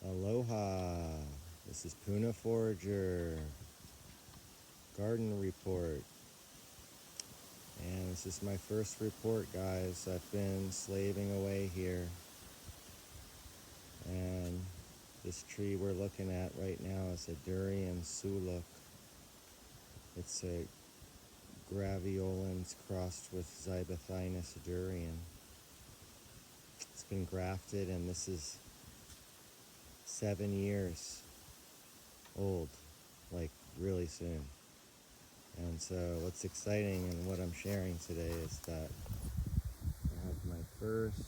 Aloha, this is Puna Forager, garden report, and this is my first report, guys. I've been slaving away here, and this tree we're looking at right now is a durian suluk. It's a graveolens crossed with Zybothynus durian. It's been grafted, and this is 7 years old, like really soon. And so what's exciting and what I'm sharing today is that I have my first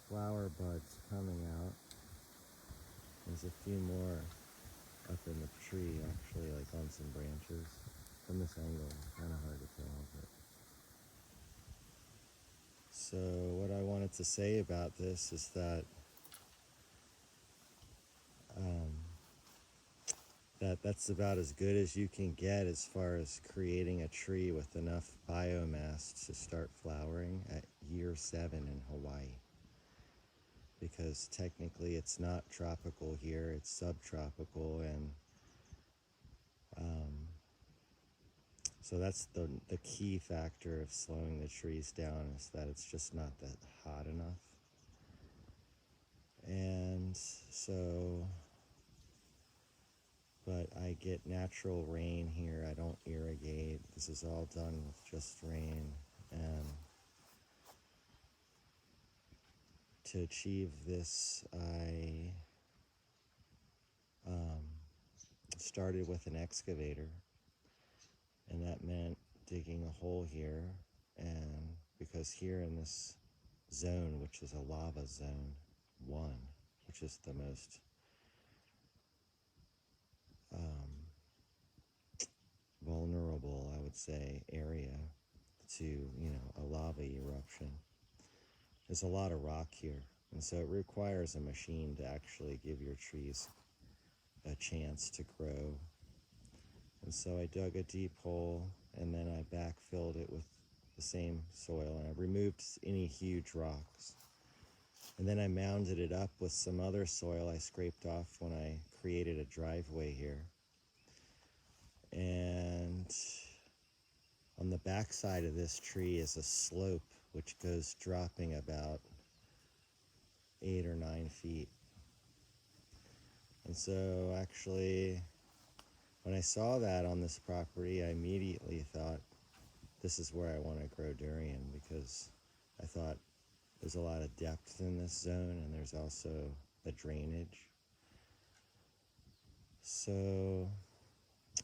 flower buds coming out. There's a few more up in the tree, actually, like on some branches. From this angle, kind of hard to tell. But so what I wanted to say about this is that that's about as good as you can get as far as creating a tree with enough biomass to start flowering at year 7 in Hawaii. Because technically it's not tropical here, it's subtropical, and so that's the key factor of slowing the trees down, is that it's just not that hot enough. And so, but I get natural rain here. I don't irrigate. This is all done with just rain. And to achieve this, I started with an excavator, and that meant digging a hole here. And because here in this zone, which is a lava zone 1, which is the most vulnerable, I would say, area to, a lava eruption. There's a lot of rock here, and so it requires a machine to actually give your trees a chance to grow. And so I dug a deep hole, and then I backfilled it with the same soil, and I removed any huge rocks. And then I mounded it up with some other soil I scraped off when I created a driveway here. And on the back side of this tree is a slope which goes dropping about 8 or 9 feet. And so actually, when I saw that on this property, I immediately thought, this is where I want to grow durian, because I thought there's a lot of depth in this zone, and there's also the drainage. So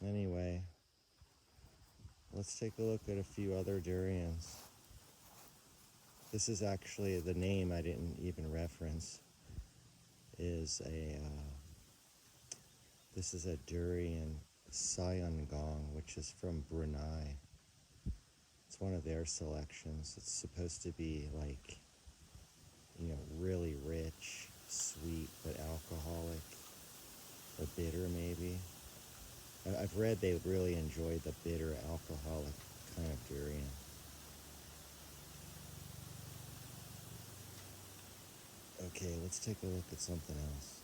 anyway, let's take a look at a few other durians. This is actually the name I didn't even reference. This is a durian Sayangong, which is from Brunei. It's one of their selections. It's supposed to be like, really rich, sweet, but alcoholic or bitter maybe. I've read they really enjoy the bitter, alcoholic kind of durian. Okay, let's take a look at something else.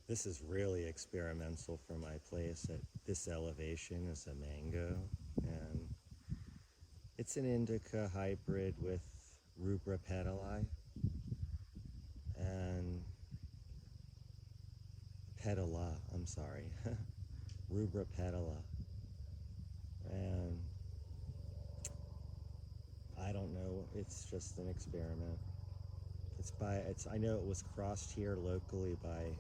This is really experimental for my place. At this elevation is a mango, and it's an indica hybrid with rubra petali and petala, I'm sorry, rubra petala. And I don't know, it's just an experiment. I know it was crossed here locally by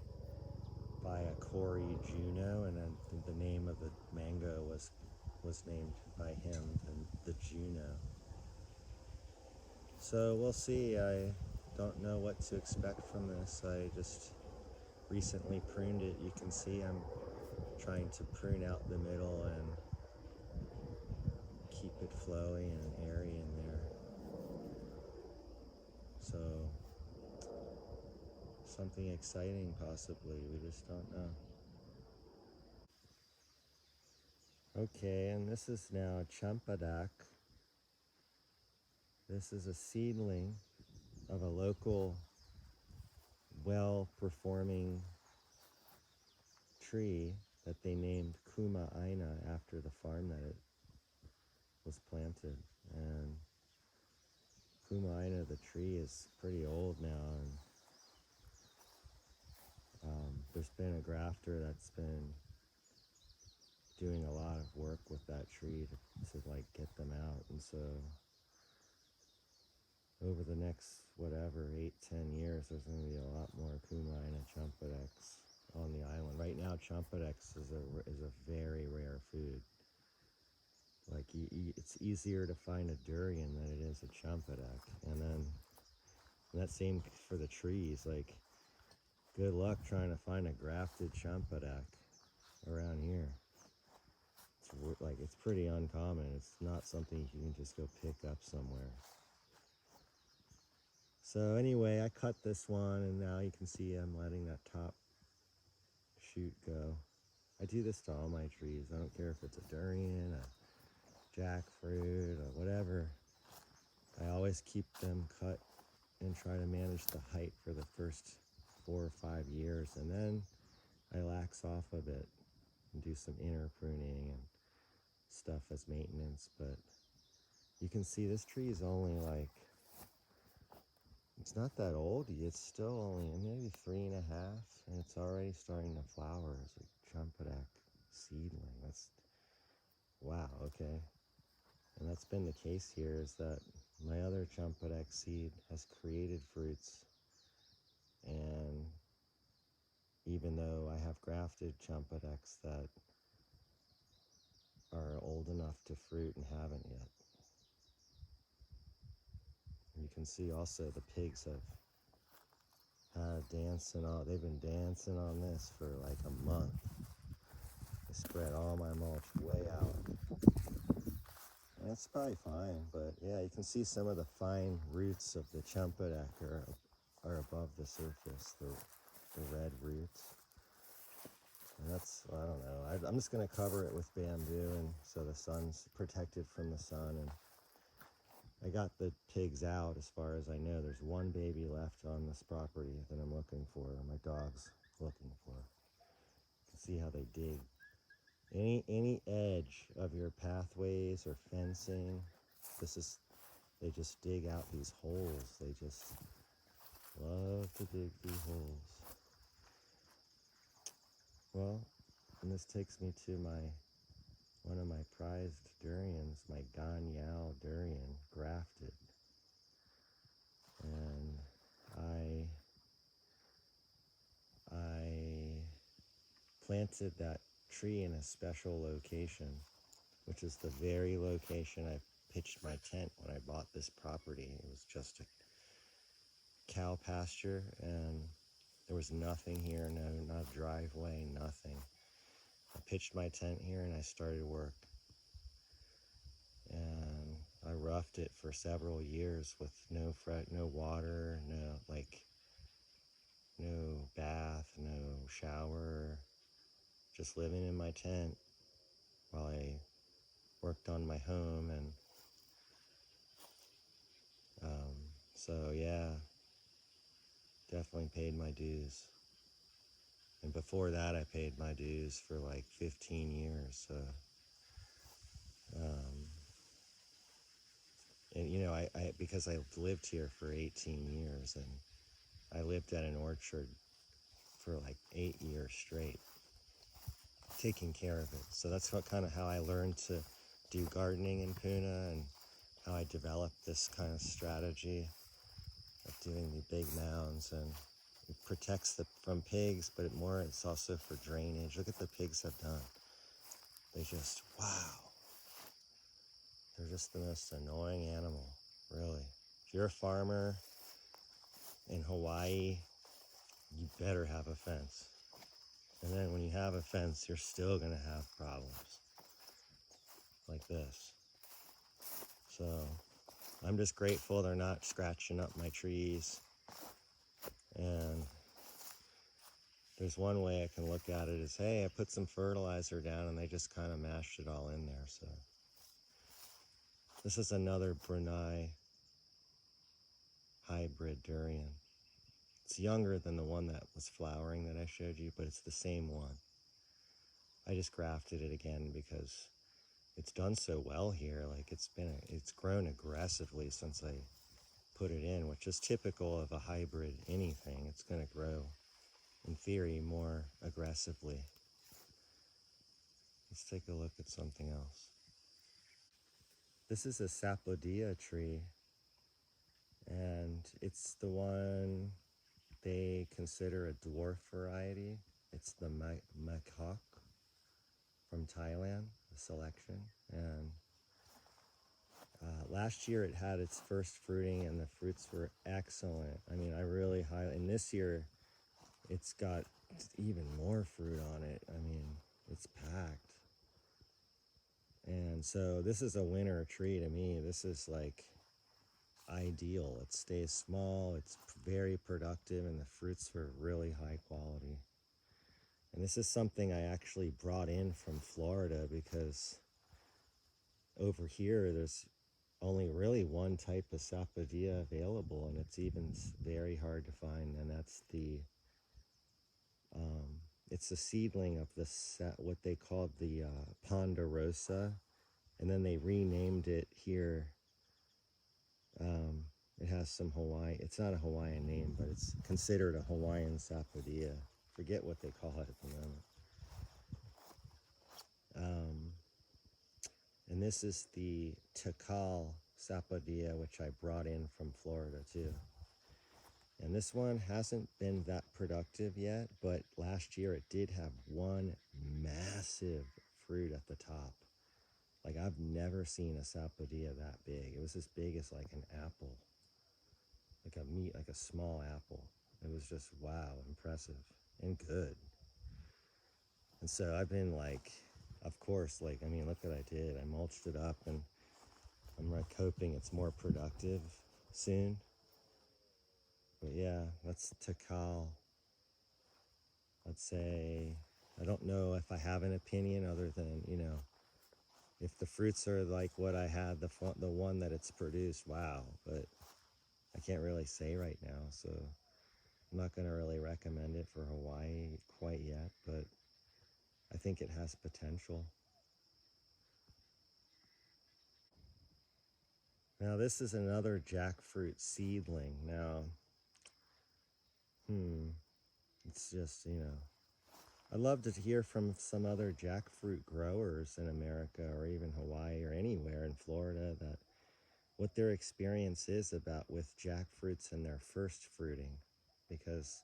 a Corey Juno, and then the name of the mango was named by him, the Juno. So we'll see. I don't know what to expect from this. I just recently pruned it. You can see I'm trying to prune out the middle and keep it flowy and airy in there. So something exciting possibly, we just don't know. Okay, and this is now Champadak. This is a seedling, of a local, well-performing tree that they named Kuma Aina after the farm that it was planted. And Kuma Aina, the tree, is pretty old now, and there's been a grafter that's been doing a lot of work with that tree to like get them out. And so over the next, whatever, 8-10 years, there's going to be a lot more Kuma Aina Champadex on the island. Right now, Champadex is a very rare food. Like, it's easier to find a durian than it is a champadeck. And then, and that same for the trees. Like, good luck trying to find a grafted champadeck around here. It's pretty uncommon. It's not something you can just go pick up somewhere. So anyway, I cut this one, and now you can see I'm letting that top shoot go. I do this to all my trees. I don't care if it's a durian, a jackfruit, or whatever. I always keep them cut and try to manage the height for the first 4 or 5 years, and then I lax off a bit and do some inner pruning and stuff as maintenance. But you can see this tree is only like, it's not that old. It's still only maybe 3.5, and it's already starting to flower as a champadeck seedling. That's, wow, okay. And that's been the case here, is that my other champadeck seed has created fruits, and even though I have grafted champadecks that are old enough to fruit and haven't yet. You can see also the pigs have dancing on. They've been dancing on this for like a month. I spread all my mulch way out. And it's probably fine, but yeah, you can see some of the fine roots of the champadeck are above the surface, the red roots. And that's, I don't know, I'm just going to cover it with bamboo, and so the sun's protected from the sun. And I got the pigs out as far as I know. There's one baby left on this property that I'm looking for, my dog's looking for. You can see how they dig. Any edge of your pathways or fencing, they just dig out these holes. They just love to dig these holes. Well, and this takes me to one of my prized durians, my Ganyao durian, grafted. And I planted that tree in a special location, which is the very location I pitched my tent when I bought this property. It was just a cow pasture, and there was nothing here, not a driveway, nothing. I pitched my tent here and I started work. And I roughed it for several years with no water, no bath, no shower, just living in my tent while I worked on my home. And so yeah, definitely paid my dues. And before that, I paid my dues for like 15 years. So, and you know, because I lived here for 18 years, and I lived at an orchard for like 8 years straight, taking care of it. So that's how I learned to do gardening in Puna, and how I developed this kind of strategy of doing the big mounds. And it protects from pigs, but it's also for drainage. Look at the pigs have done. They just, wow. They're just the most annoying animal, really. If you're a farmer in Hawaii, you better have a fence. And then when you have a fence, you're still going to have problems like this. So I'm just grateful they're not scratching up my trees. And there's one way I can look at it is, hey, I put some fertilizer down and they just kind of mashed it all in there. So this is another Brunei high hybrid durian. It's younger than the one that was flowering that I showed you, but it's the same one. I just grafted it again because it's done so well here. Like it's grown aggressively since I put it in, which is typical of a hybrid anything. It's going to grow, in theory, more aggressively. Let's take a look at something else. This is a sapodilla tree, and it's the one they consider a dwarf variety. It's the macaque from Thailand, a selection. And last year it had its first fruiting, and the fruits were excellent. I mean, I really highly, and this year it's got even more fruit on it. I mean, it's packed. And so this is a winter tree to me. This is like ideal. It stays small, it's very productive, and the fruits were really high quality. And this is something I actually brought in from Florida because over here there's only really one type of sapodilla available, and it's even very hard to find, and that's it's a seedling of what they called the ponderosa, and then they renamed it here. It has some it's not a Hawaiian name, but it's considered a Hawaiian sapodilla. Forget what they call it at the moment. And this is the Takal sapodilla, which I brought in from Florida too. And this one hasn't been that productive yet, but last year it did have one massive fruit at the top. Like, I've never seen a sapodilla that big. It was as big as like an apple, like a small apple. It was just, wow, impressive and good. And so I've been like, of course, like, I mean, look what I did. I mulched it up, and I'm like hoping it's more productive soon. But yeah, that's Takal. I'd say, I don't know if I have an opinion other than, if the fruits are like what I had, the one that it's produced, wow. But I can't really say right now, so I'm not going to really recommend it for Hawaii quite yet, but I think it has potential. Now this is another jackfruit seedling. Now, it's just, I'd love to hear from some other jackfruit growers in America or even Hawaii or anywhere in Florida that what their experience is with jackfruits and their first fruiting, because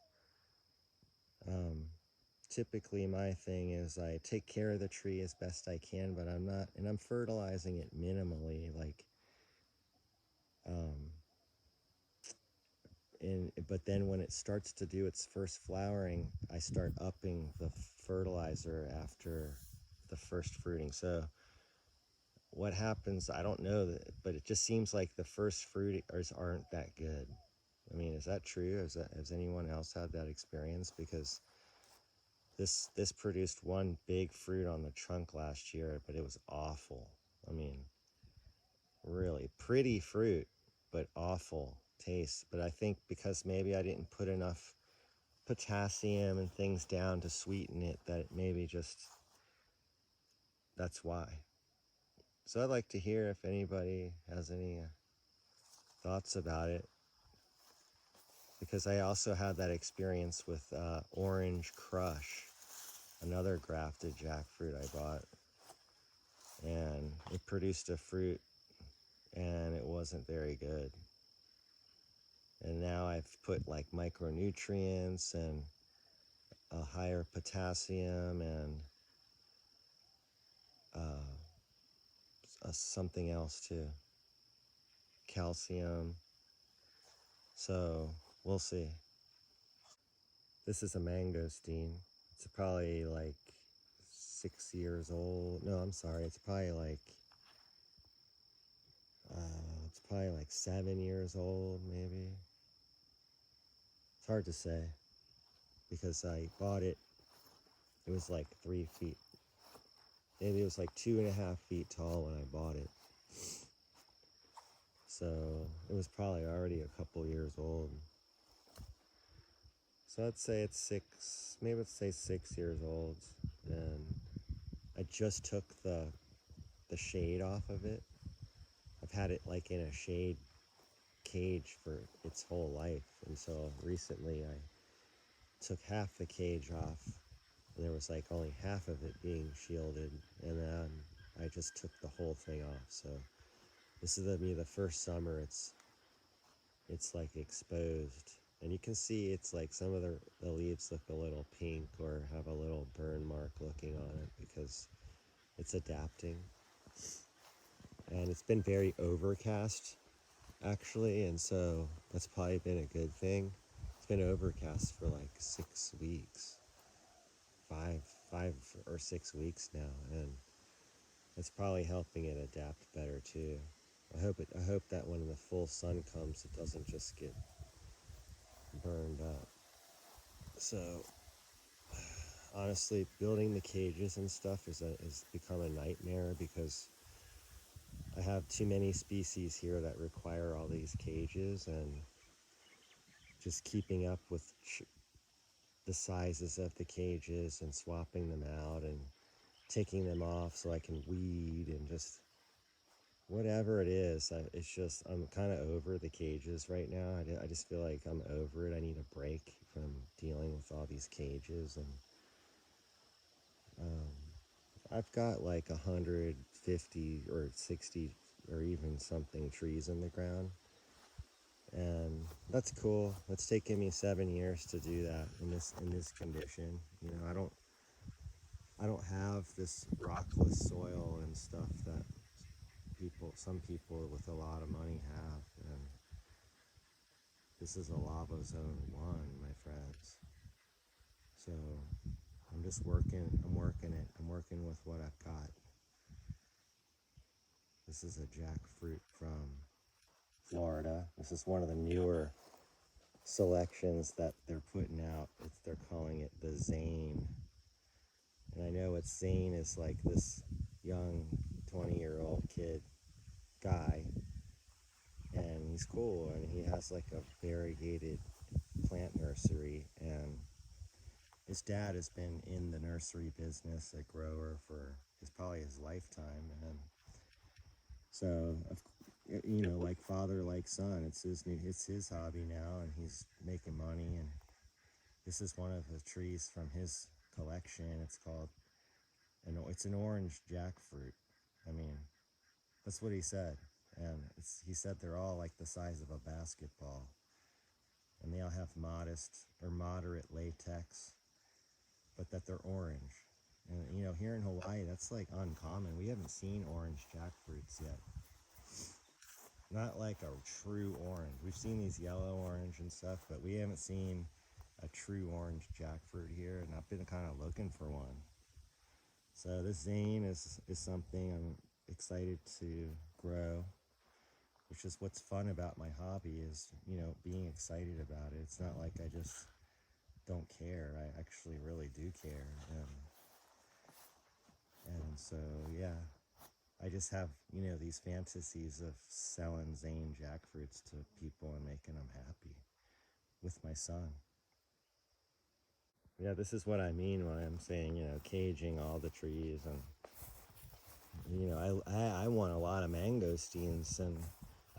typically my thing is I take care of the tree as best I can, but I'm fertilizing it minimally, like but then when it starts to do its first flowering, I start upping the fertilizer after the first fruiting. So what happens, I don't know, but it just seems like the first fruiters aren't that good. I mean, is that true? Has anyone else had that experience? Because this produced one big fruit on the trunk last year, but it was awful. I mean, really pretty fruit, but awful taste. But I think because maybe I didn't put enough potassium and things down to sweeten it, that it maybe just, that's why. So I'd like to hear if anybody has any thoughts about it, because I also had that experience with Orange Crush, another grafted jackfruit I bought, and it produced a fruit and it wasn't very good. And now I've put like micronutrients and a higher potassium and something else too, calcium. So we'll see. This is a mangosteen. It's probably like 6 years old. No, I'm sorry. It's probably like 7 years old, maybe. It's hard to say because I bought it. It was like 3 feet. Maybe it was like 2.5 feet tall when I bought it. So it was probably already a couple years old. So I'd say it's maybe let's say 6 years old. And I just took the shade off of it. I've had it like in a shade cage for its whole life until recently I took half the cage off, and there was like only half of it being shielded, and then I just took the whole thing off. So this is gonna be the first summer it's like exposed, and you can see it's like some of the leaves look a little pink or have a little burn mark looking on it because it's adapting. And it's been very overcast actually, and so that's probably been a good thing. It's been overcast for like 6 weeks, five or 6 weeks now, and it's probably helping it adapt better too. I hope that when the full sun comes, it doesn't just get burned up. So honestly, building the cages and stuff is become a nightmare because I have too many species here that require all these cages, and just keeping up with the sizes of the cages and swapping them out and taking them off so I can weed and just whatever it is. It's just, I'm kind of over the cages right now. I just feel like I'm over it. I need a break from dealing with all these cages. And I've got like 150 or 60 or even something trees in the ground. And that's cool. It's taken me 7 years to do that in this condition. You know, I don't have this rockless soil and stuff that some people with a lot of money have, and this is a lava zone 1, my friends. So I'm just working. I'm working with what I've got. This is a jackfruit from Florida. This is one of the newer selections that they're putting out. They're calling it the Zane. And I know what Zane is, like this young 20-year-old guy, and he's cool, and he has like a variegated plant nursery, and his dad has been in the nursery business, a grower, for probably his lifetime, and so you know, like father, like son. It's his hobby now, and he's making money. And this is one of the trees from his collection. It's an orange jackfruit. I mean, that's what he said, and he said they're all like the size of a basketball, and they all have modest or moderate latex, but that they're orange. And you know, here in Hawaii, that's like uncommon. We haven't seen orange jackfruits yet. Not like a true orange. We've seen these yellow orange and stuff, but we haven't seen a true orange jackfruit here, and I've been kind of looking for one. So this Zane is something I'm excited to grow, which is what's fun about my hobby, is, you know, being excited about it. It's not like I just don't care. I actually really do care. And so, yeah, I just have, you know, these fantasies of selling Zane jackfruits to people and making them happy with my son. Yeah, this is what I mean when I'm saying, you know, caging all the trees. And you know, I want a lot of mangosteens, and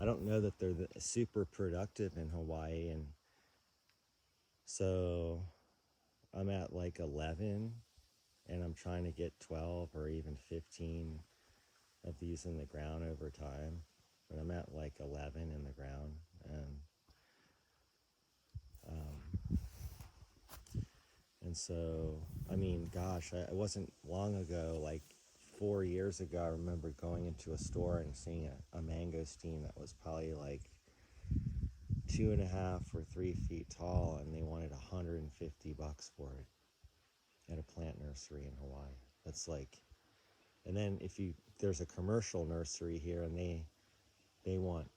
I don't know that they're super productive in Hawaii. And so I'm at like 11, and I'm trying to get 12 or even 15 of these in the ground over time. But I'm at like 11 in the ground, and so, I mean, gosh, it wasn't long ago, like 4 years ago, I remember going into a store and seeing a mangosteen that was probably like 2.5 or 3 feet tall, and they wanted $150 for it at a plant nursery in Hawaii. That's like, and then there's a commercial nursery here, and they want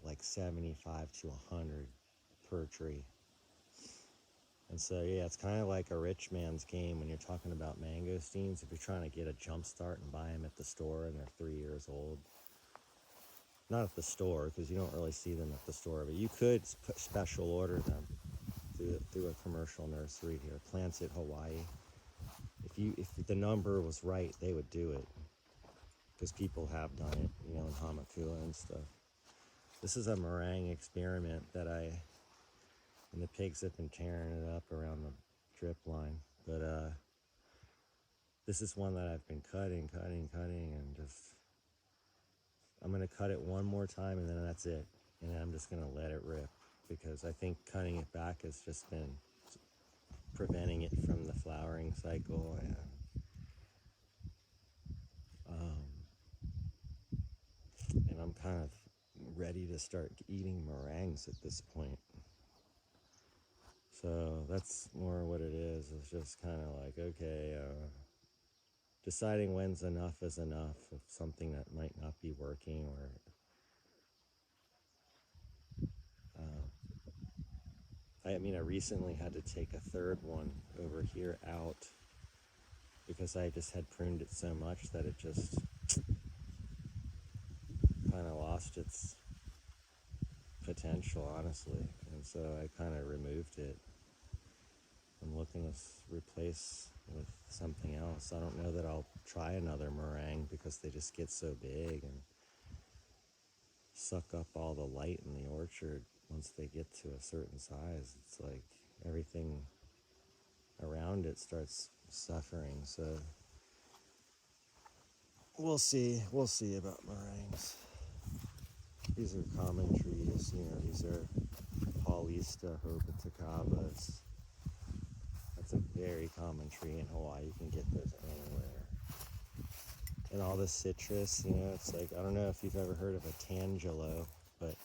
like 75 to 100 per tree. And so, yeah, it's kind of like a rich man's game when you're talking about mangosteens. If you're trying to get a jump start and buy them at the store and they're 3 years old, not at the store, because you don't really see them at the store, but you could special order them through a commercial nursery here, Plants at Hawaii. If the number was right, they would do it, because people have done it, you know, in Hamakua and stuff. This is a meringue experiment and the pigs have been tearing it up around the drip line, but this is one that I've been cutting, and just, I'm going to cut it one more time, and then that's it, and then I'm just going to let it rip, because I think cutting it back has just been preventing it from the flowering cycle, and I'm kind of ready to start eating meringues at this point. So that's more what it is. It's just kind of like, okay, deciding when's enough is enough of something that might not be working, or I recently had to take a third one over here out because I just had pruned it so much that it just kind of lost its potential, honestly. And so I kind of removed it. I'm looking to replace with something else. I don't know that I'll try another meringue because they just get so big and suck up all the light in the orchard. Once they get to a certain size, it's like everything around it starts suffering. So we'll see about meringues. These are common trees, you know, these are Paulista herbaticavas. That's a very common tree in Hawaii. You can get those anywhere. And all the citrus, you know, it's like, I don't know if you've ever heard of a tangelo, but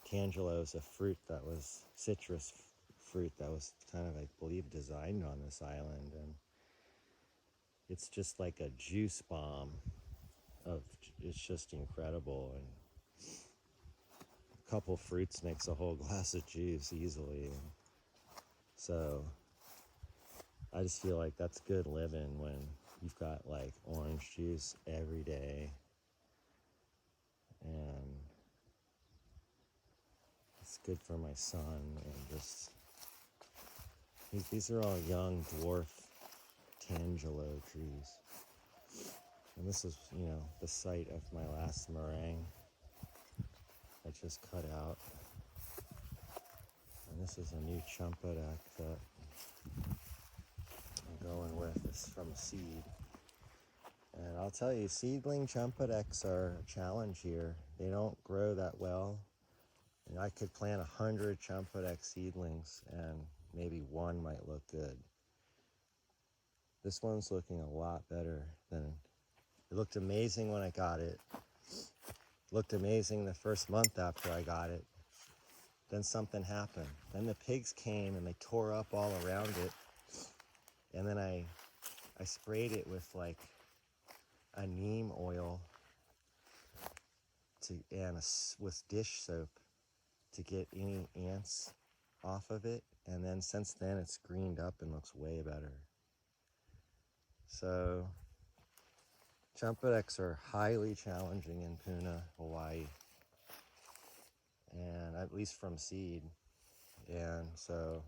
tangelo is a fruit that was citrus fruit that was kind of, I believe, designed on this island, and it's just like a juice bomb it's just incredible, and a couple fruits makes a whole glass of juice easily, and so I just feel like that's good living when you've got like orange juice every day, and it's good for my son, and just these are all young dwarf tangelo trees. And this is, you know, the site of my last meringue I just cut out. And this is a new champadak that I'm going with. This is from seed. And I'll tell you, seedling champadeks are a challenge here. They don't grow that well. And I could plant 100 champadek seedlings and maybe one might look good. This one's looking a lot better than, it looked amazing when I got it. Looked amazing the first month after I got it. Then something happened. Then the pigs came and they tore up all around it. And then I sprayed it with like a neem oil with dish soap to get any ants off of it. And then since then it's greened up and looks way better. So champadeks are highly challenging in Puna, Hawaii, and at least from seed. And so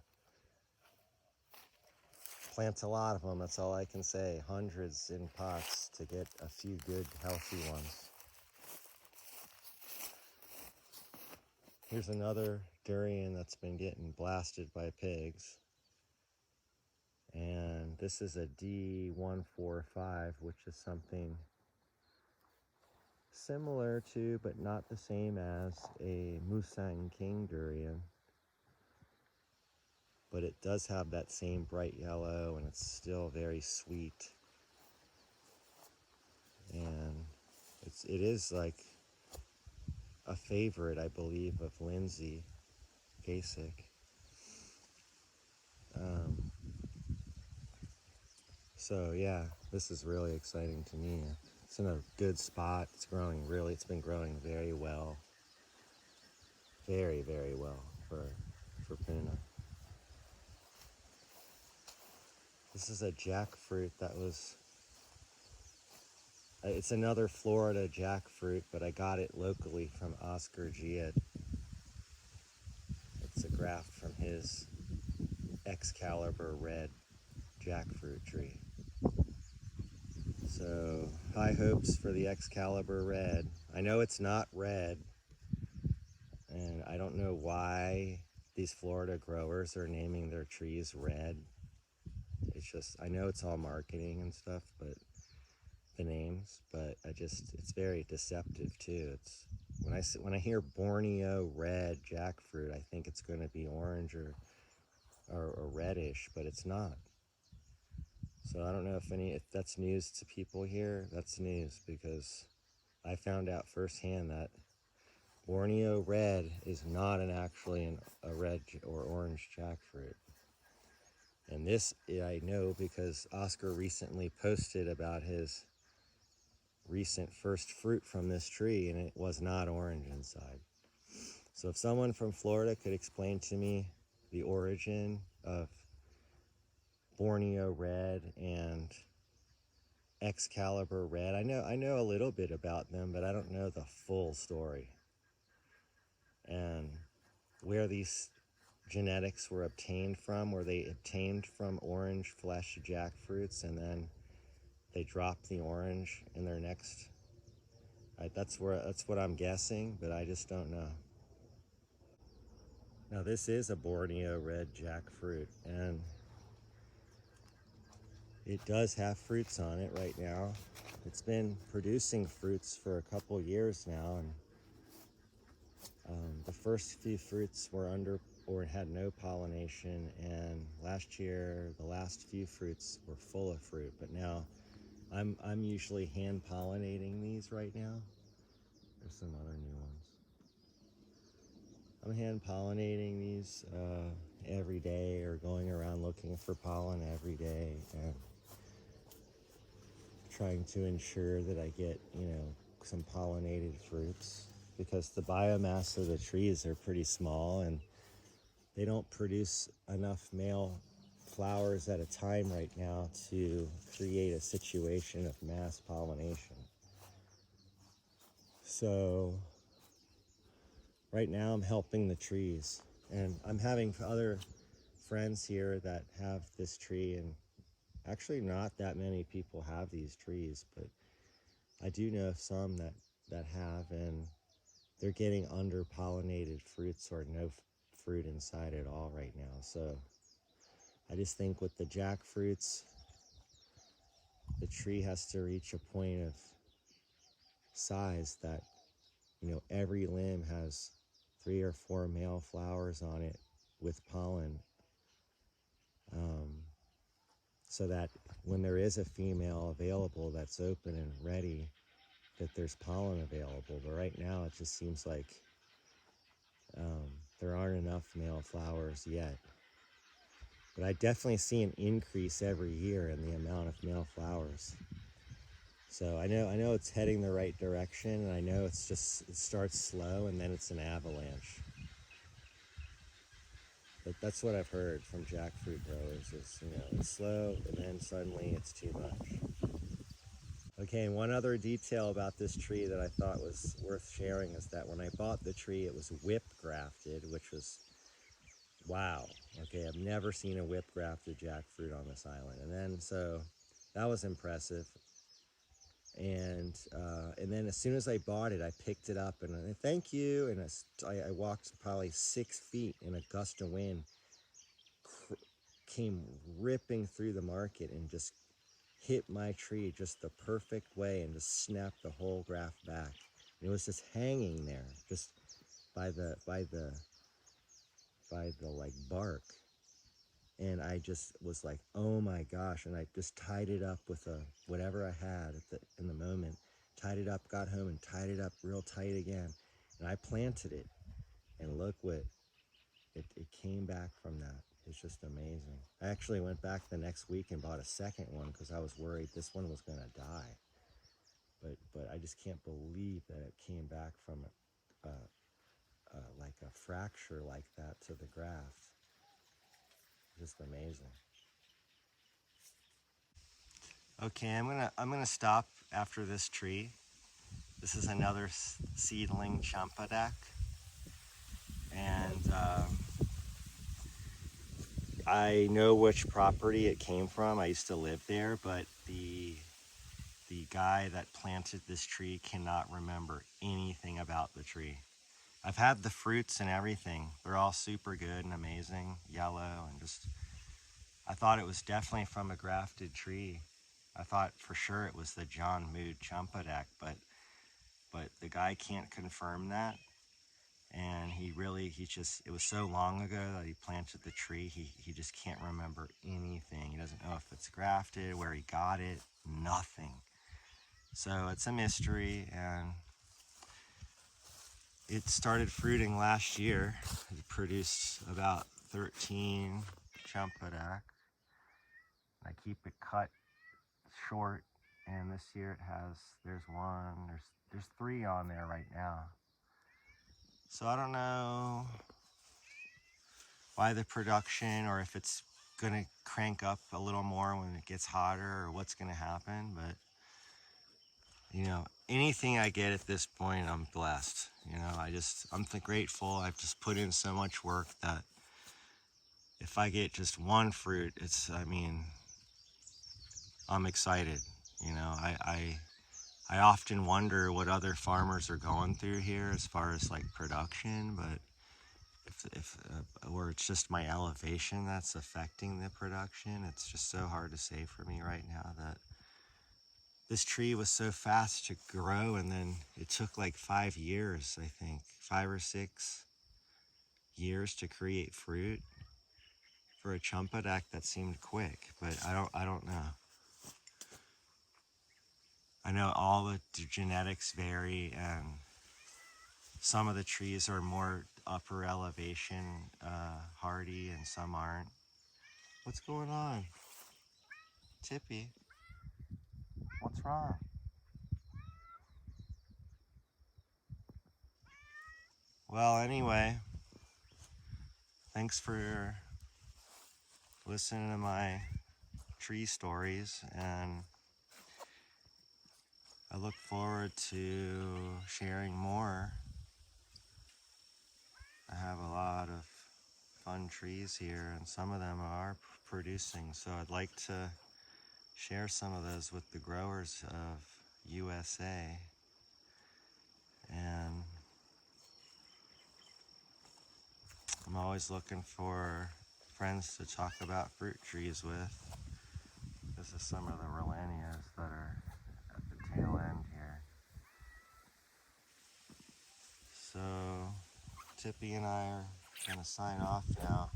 plant a lot of them, that's all I can say. Hundreds in pots to get a few good, healthy ones. Here's another durian that's been getting blasted by pigs. And this is a D145, which is something similar to, but not the same as, a Musang King durian. But it does have that same bright yellow, and it's still very sweet. And it is like a favorite, I believe, of Lindsay Kasich. So yeah, this is really exciting to me. It's in a good spot. It's been growing very well. Very, very well for Puna. This is a jackfruit that was, It's another Florida jackfruit, but I got it locally from Oscar Gia. It's a graft from his Excalibur red jackfruit tree. So high hopes for the Excalibur red. I know it's not red, and I don't know why these Florida growers are naming their trees red. It's just, I know it's all marketing and stuff, but the names, but it's very deceptive too. It's when I hear Borneo red jackfruit, I think it's going to be orange or reddish, but it's not. So I don't know if that's news to people here. That's news because I found out firsthand that Borneo red is not a red or orange jackfruit. And this I know because Oscar recently posted about his recent first fruit from this tree, and it was not orange inside. So if someone from Florida could explain to me the origin of Borneo red and Excalibur red, I know a little bit about them, but I don't know the full story. And where these genetics were obtained from, were they obtained from orange flesh jackfruits and then they dropped the orange in their next. That's what I'm guessing, but I just don't know. Now this is a Borneo red jackfruit, and it does have fruits on it right now. It's been producing fruits for a couple years now, and the first few fruits were under or had no pollination, and last year the last few fruits were full of fruit. But now I'm usually hand pollinating these right now. There's some other new ones. I'm hand pollinating these every day, or going around looking for pollen every day, and trying to ensure that I get, some pollinated fruits, because the biomass of the trees are pretty small and they don't produce enough male flowers at a time right now to create a situation of mass pollination. So right now I'm helping the trees, and I'm having other friends here that have this tree, and actually not that many people have these trees, but I do know some that have, and they're getting under-pollinated fruits or no fruit inside at all right now. So I just think with the jackfruits, the tree has to reach a point of size that, every limb has 3 or 4 male flowers on it with pollen, so that when there is a female available that's open and ready, that there's pollen available. But right now it just seems like there aren't enough male flowers yet. But I definitely see an increase every year in the amount of male flowers. So I know it's heading the right direction, and I know it starts slow and then it's an avalanche. But that's what I've heard from jackfruit growers is, it's slow and then suddenly it's too much. Okay, and one other detail about this tree that I thought was worth sharing is that when I bought the tree, it was whip grafted, which was, wow. Okay, I've never seen a whip grafted jackfruit on this island. And then, so that was impressive. And then as soon as I bought it, I picked it up and thank you. And I walked probably 6 feet, and a gust of wind came ripping through the market and just hit my tree just the perfect way and just snapped the whole graft back. And it was just hanging there, just by the like bark. And I just was like, oh my gosh. And I just tied it up with whatever I had in the moment, tied it up, got home and tied it up real tight again. And I planted it, and look what, it came back from that. It's just amazing. I actually went back the next week and bought a second one because I was worried this one was going to die. But I just can't believe that it came back from like a fracture like that to the graft. Just amazing. Okay, I'm gonna stop after this tree. This is another seedling champadak, and I know which property it came from. I used to live there, but the guy that planted this tree cannot remember anything about the tree. I've had the fruits and everything. They're all super good and amazing, yellow, and just, I thought it was definitely from a grafted tree. I thought for sure it was the John Mood Champadak, but the guy can't confirm that. And he just, it was so long ago that he planted the tree, he just can't remember anything. He doesn't know if it's grafted, where he got it, nothing. So it's a mystery, and it started fruiting last year. It produced about 13 champadak. I keep it cut short, and this year it has, there's three on there right now. So I don't know why the production, or if it's gonna crank up a little more when it gets hotter, or what's gonna happen, but anything I get at this point, I'm blessed. I'm grateful. I've just put in so much work that if I get just one fruit, I'm excited. I often wonder what other farmers are going through here as far as like production, but if or it's just my elevation that's affecting the production. It's just so hard to say for me right now that this tree was so fast to grow, and then it took like 5 years, I think, 5 or 6 years to create fruit. For a champadak, that seemed quick, but I don't know. I know all the genetics vary, and some of the trees are more upper elevation hardy, and some aren't. What's going on? Tippy, what's wrong? Well, anyway, thanks for listening to my tree stories, and I look forward to sharing more. I have a lot of fun trees here, and some of them are producing, so I'd like to share some of those with the growers of USA. And I'm always looking for friends to talk about fruit trees with. This is some of the Rolanias that are at the tail end here. So Tippy and I are going to sign off now.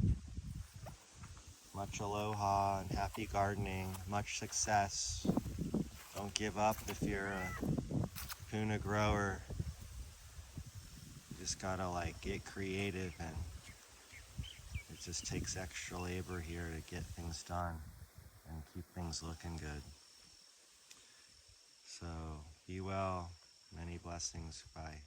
Much aloha and happy gardening. Much success. Don't give up if you're a Puna grower. You just gotta get creative, and it just takes extra labor here to get things done and keep things looking good. So be well. Many blessings. Bye.